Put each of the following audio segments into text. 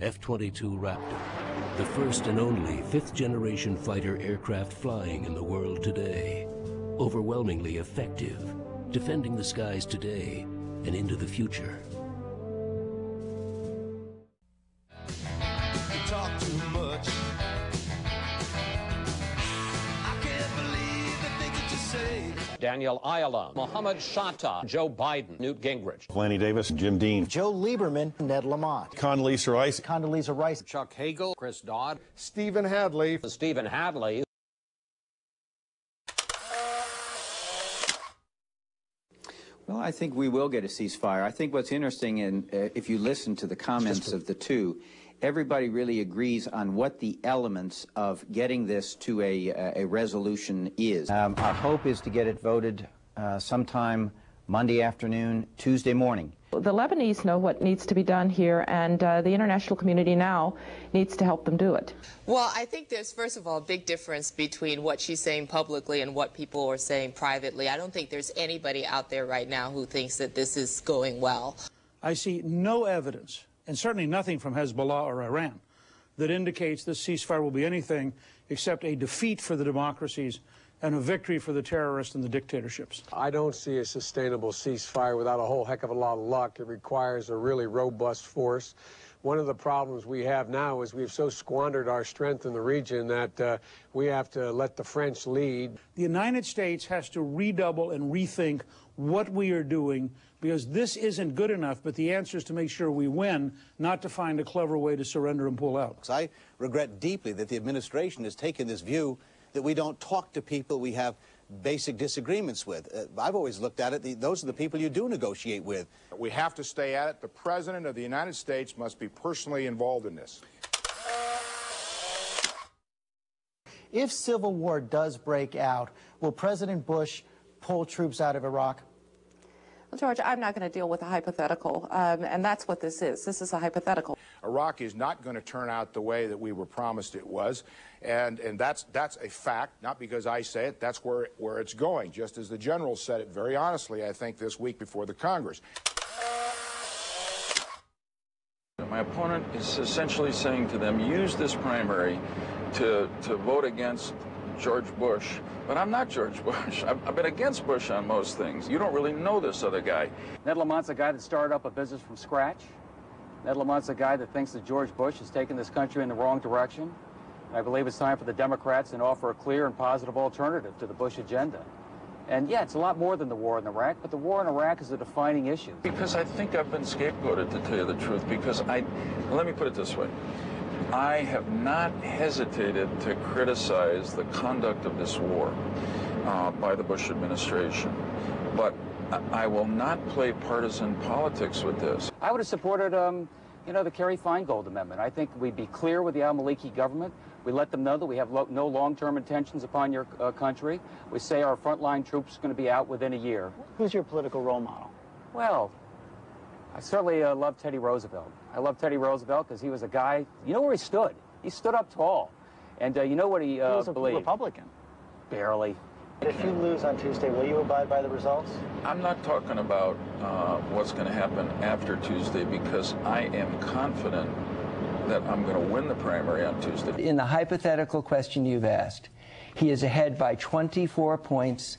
F-22 Raptor, the first and only fifth-generation fighter aircraft flying in the world today. Overwhelmingly effective, defending the skies today and into the future. You talk too much. I can't believe the things that you say. Daniel Ayalon, Mohamad, Chatah, Joe Biden, Newt Gingrich, Lanny Davis, Jim Dean, Joe Lieberman, Ned Lamont, Condoleezza Rice, Chuck Hagel, Chris Dodd, Stephen Hadley, Hadley. Well, I think we will get a ceasefire. I think what's interesting, if you listen to the comments of the two, everybody really agrees on what the elements of getting this to a resolution is. Our hope is to get it voted sometime Monday afternoon, Tuesday morning. The Lebanese know what needs to be done here, and the international community now needs to help them do it. Well, I think there's, first of all, a big difference between what she's saying publicly and what people are saying privately. I don't think there's anybody out there right now who thinks that this is going well. I see no evidence, and certainly nothing from Hezbollah or Iran, that indicates this ceasefire will be anything except a defeat for the democracies and a victory for the terrorists and the dictatorships. I don't see a sustainable ceasefire without a whole heck of a lot of luck. It requires a really robust force. One of the problems we have now is we've so squandered our strength in the region that we have to let the French lead. The United States has to redouble and rethink what we are doing, because this isn't good enough, but the answer is to make sure we win, not to find a clever way to surrender and pull out. I regret deeply that the administration has taken this view that we don't talk to people we have basic disagreements with. I've always looked at it, those are the people you do negotiate with. We have to stay at it. The President of the United States must be personally involved in this. If civil war does break out, will President Bush pull troops out of Iraq? Well, George, I'm not going to deal with a hypothetical, and that's what this is. This is a hypothetical. Iraq is not going to turn out the way that we were promised it was, and that's a fact, not because I say it. That's where it's going, just as the general said it very honestly, I think, this week before the Congress. My opponent is essentially saying to them, use this primary to vote against George Bush, but I'm not George Bush. I've been against Bush on most things. You don't really know this other guy. Ned Lamont's a guy that started up a business from scratch. Ned Lamont's a guy that thinks that George Bush has taken this country in the wrong direction. I believe it's time for the Democrats to offer a clear and positive alternative to the Bush agenda. And yeah, it's a lot more than the war in Iraq, but the war in Iraq is a defining issue. Because I think I've been scapegoated, to tell you the truth, because let me put it this way. I have not hesitated to criticize the conduct of this war by the Bush administration, but I will not play partisan politics with this. I would have supported, the Kerry Feingold Amendment. I think we'd be clear with the al-Maliki government. We let them know that we have no long-term intentions upon your country. We say our frontline troops are going to be out within a year. Who's your political role model? Well, I certainly love Teddy Roosevelt. I love Teddy Roosevelt because he was a guy, you know where he stood? He stood up tall. And you know what he was believed? A Republican. Barely. If you lose on Tuesday, will you abide by the results? I'm not talking about what's going to happen after Tuesday, because I am confident that I'm going to win the primary on Tuesday. In the hypothetical question you've asked, he is ahead by 24 points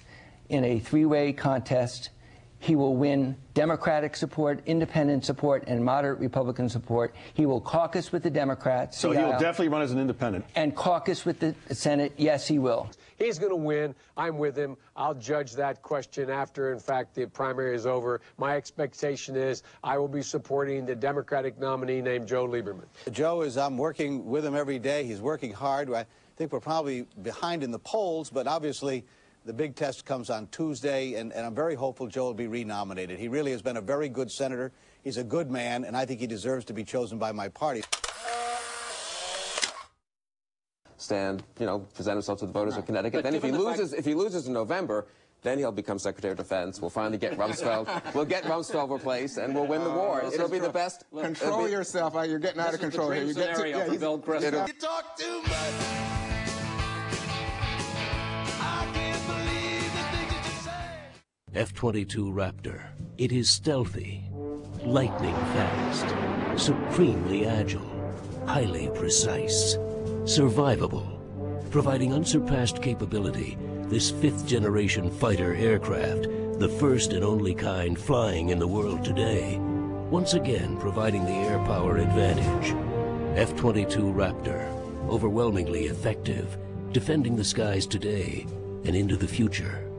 in a three-way contest. He will win Democratic support, independent support, and moderate Republican support. He will caucus with the Democrats. So he will definitely run as an independent. And caucus with the Senate. Yes, he will. He's going to win. I'm with him. I'll judge that question after, in fact, the primary is over. My expectation is I will be supporting the Democratic nominee named Joe Lieberman. Joe I'm working with him every day. He's working hard. I think we're probably behind in the polls, but obviously the big test comes on Tuesday, and I'm very hopeful Joe will be renominated. He really has been a very good senator. He's a good man, and I think he deserves to be chosen by my party. Present himself to the voters of Connecticut. Then if he loses in November, then he'll become Secretary of Defense. We'll finally get Rumsfeld. We'll get Rumsfeld replaced, and we'll win the war. It'll be the best. Control yourself. You're getting out of control here. You get You talk too much. I can't believe the things that you say. F-22 Raptor. It is stealthy, lightning fast, supremely agile, highly precise, survivable, providing unsurpassed capability. This fifth-generation fighter aircraft, the first and only kind flying in the world today, once again providing the air power advantage. F-22 Raptor, overwhelmingly effective, defending the skies today and into the future.